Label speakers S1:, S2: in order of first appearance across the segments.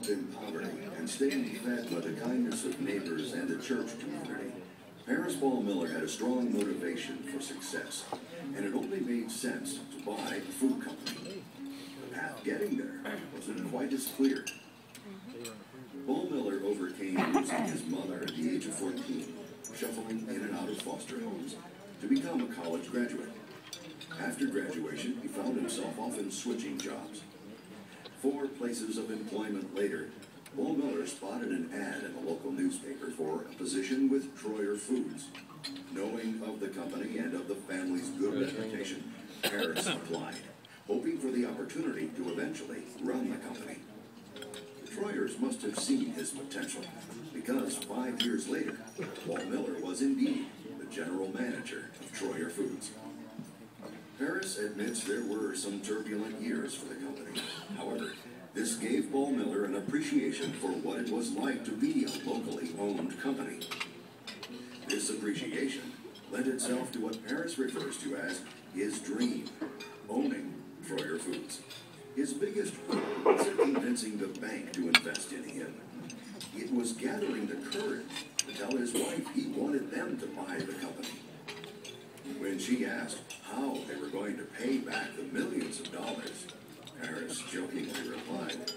S1: up in poverty and staying fed by the kindness of neighbors and the church community, Paris Ball-Miller had a strong motivation for success, and it only made sense to buy a food company. The path getting there wasn't quite as clear. Ball-Miller overcame losing his mother at the age of 14, shuffling in and out of foster homes, to become a college graduate. After graduation, he found himself often switching jobs. 4 places of employment later, Ball-Miller spotted an ad in a local newspaper for a position with Troyer Foods. Knowing of the company and of the family's good reputation, Harris applied, hoping for the opportunity to eventually run the company. The Troyers must have seen his potential, because 5 years later, Ball-Miller was indeed the general manager of Troyer Foods. Harris admits there were some turbulent years for the company. However, this gave Ball-Miller an appreciation for what it was like to be a locally owned company. This appreciation lent itself to what Harris refers to as his dream, owning Troyer Foods. His biggest hope wasn't convincing the bank to invest in him. It was gathering the courage to tell his wife he wanted them to buy the company. When she asked how they were going to pay back the millions of dollars, Harris jokingly replied,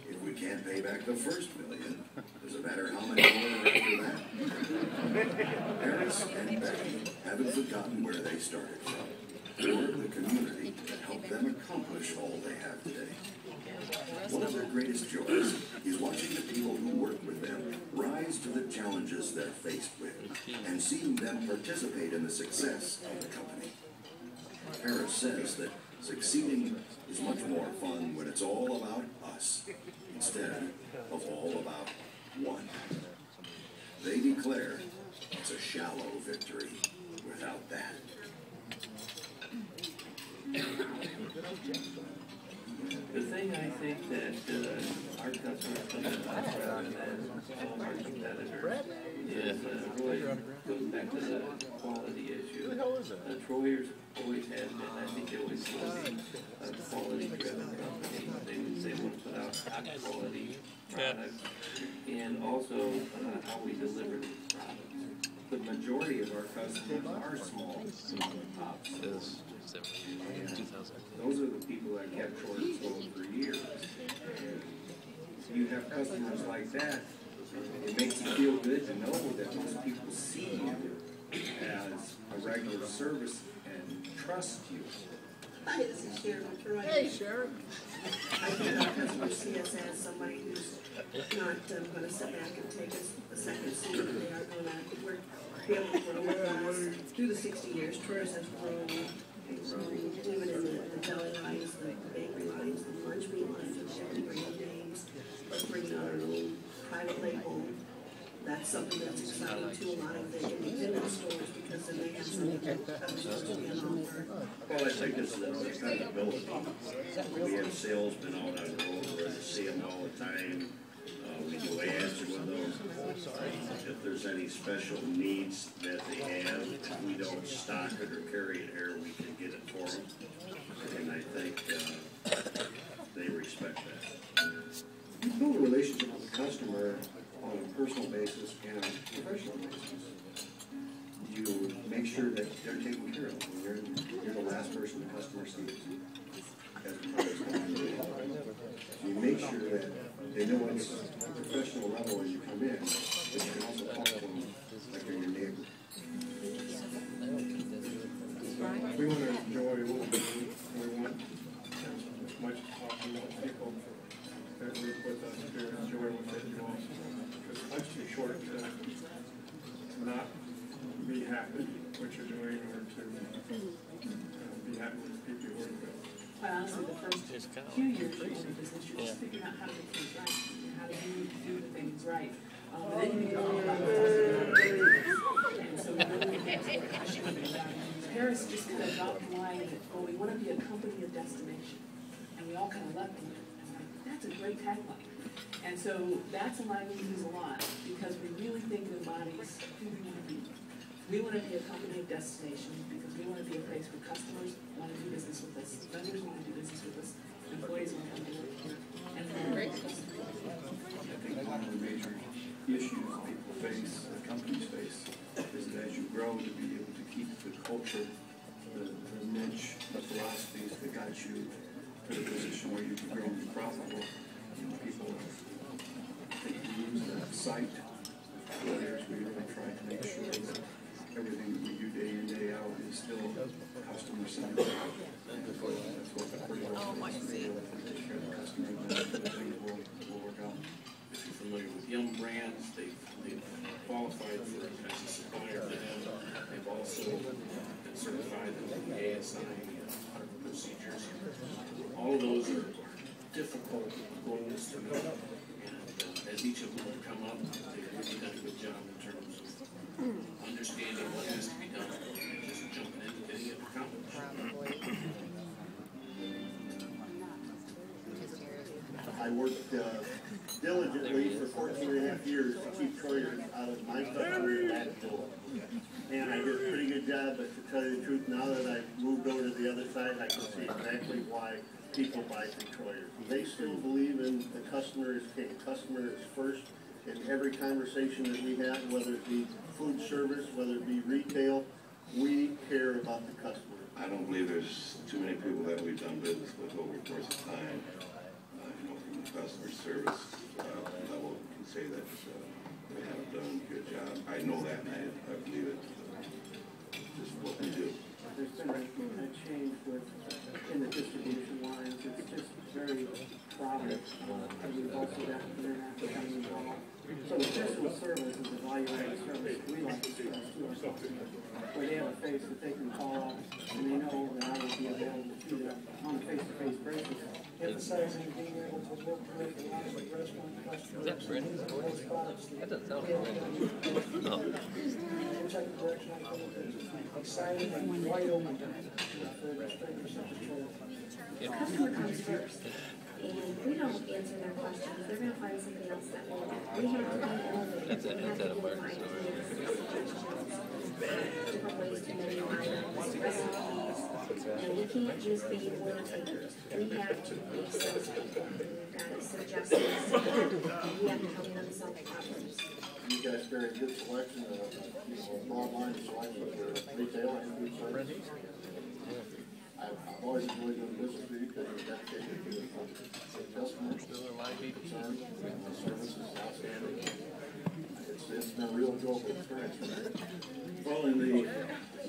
S1: "If we can't pay back the first million, does it matter how many more after that?" Harris and Becky haven't forgotten where they started from, or the community that helped them accomplish all they have today. One of their greatest joys is watching the people who work with them rise to the challenges they're faced with, and seeing them participate in the success of the company. Harris says that succeeding is much more fun when it's all about us, instead of all about one. They declare it's a shallow victory without that.
S2: The thing I think that our customers come to us rather than our competitors is really goes back to the quality issue. Troyer's always has been, I think it always will be, a quality-driven company. They would say we'll put out high-quality products, and also how we deliver these products. The majority of our customers are small pops. Those are the people that kept Troyer's going for years. You have customers like that, it makes you feel good to know that most people see you as a regular service and trust you.
S3: Hi, this is Sharon Troy.
S4: Hey, Sharon.
S3: I think our customers see us as somebody who's not going to sit back and take us a second seat. They are going to be able to grow with us. Through the 60 years, Troyers has grown. Even in the deli lines, the bakery lines, the lunch meat lines, the brand names. Let's bring out our own private label. That's something that's exciting to a lot of the independent stores, because then they have something that other stores can offer.
S5: Well, I think it's the dependability. We have salesmen out on the road where they see them all the time. We do ads with them. If there's any special needs that they have, if we don't stock it or carry it here, we can get it for them. And I think they respect that.
S6: You build a relationship with the customer on a personal basis and a professional basis. You make sure that they're taken care of. You're the last person the customer sees as a product. You make sure that they know it's a professional level as you come in, but you can also talk to them like they're your neighbor. We want to enjoy what we want as much as possible. People that work with us here enjoy what they do also. Because life's too short to not be happy with what you're doing, or to be happy with the people you work with.
S4: Quite honestly, the first few years you're in the business, you're just figuring out how to do things right, how to do the things right. But then you become about the and so Harris just kind of dropped the line that, well, we want to be a company of destination. And we all kind of left them. And I'm like, that's a great tagline. And so that's a line we use a lot, because we really think it embodies who we want to be. We want to be a company of destination because we want to be a place where customers want to do business with us, vendors want to do business with us, employees want to come to work here, and we're a great customer.
S6: the culture, the niche, the philosophies that got you to the position where you can grow and be profitable. You know, people, I think, lose that sight. Whereas we really try to make sure that everything that we do day in, day out is still customer centered. That's what the pretty much is. Take care of the customer, and then things will work out.
S7: If you're familiar with Yum Brands, they've qualified for as a supplier to them. They've also been certified in the ASI procedures. All of those are difficult goals to meet. And as each of them have come up, they've really done a good job in terms of understanding what has to be done and just jumping in and getting it accomplished.
S5: I worked diligently for 14 and a half years to keep Troyers out of my stuff under the back door. And I did a pretty good job, but to tell you the truth, now that I've moved over to the other side, I can see exactly why people buy from Troyers. They still believe in the customer is king. Customer is first in every conversation that we have, whether it be food service, whether it be retail. We care about the customer.
S1: I don't believe there's too many people that we've done business with over the course of time. You know, from the customer service level, can say that they have done a good job. I know that, and I believe it. Just what we do.
S6: There's been a change in the distribution lines. It's just very prominent. And we've also got international coming involved. So the personal service is a value-added service we like to stress to our customers, where they have a face that they can call up and they know that I will be available to them on a face-to-face basis.
S8: Emphasizing being able to work with a lot of restaurant customers.
S9: That doesn't sound good. No.
S8: Check the direction I'm going. Excited and wide open for the
S10: customer comes first, and we don't answer their questions. They're going to find something else that will. We have to be innovative. We have to find ideas, suggestions, different ways to menu items, recipes, and we can't just be order takers. We have to be salespeople. We've got to suggest things to them. We have to help them solve problems.
S5: You guys carry a good selection of broad line selection for retail and food service. I've always enjoyed doing business with you because you're dedicated to the customers. Concern, the service is outstanding. It's been a real enjoyable experience for me.
S7: Well, in the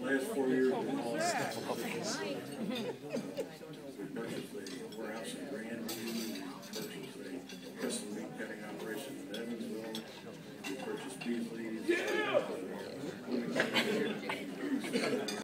S7: last 4 years, we purchased the warehouse in Grand.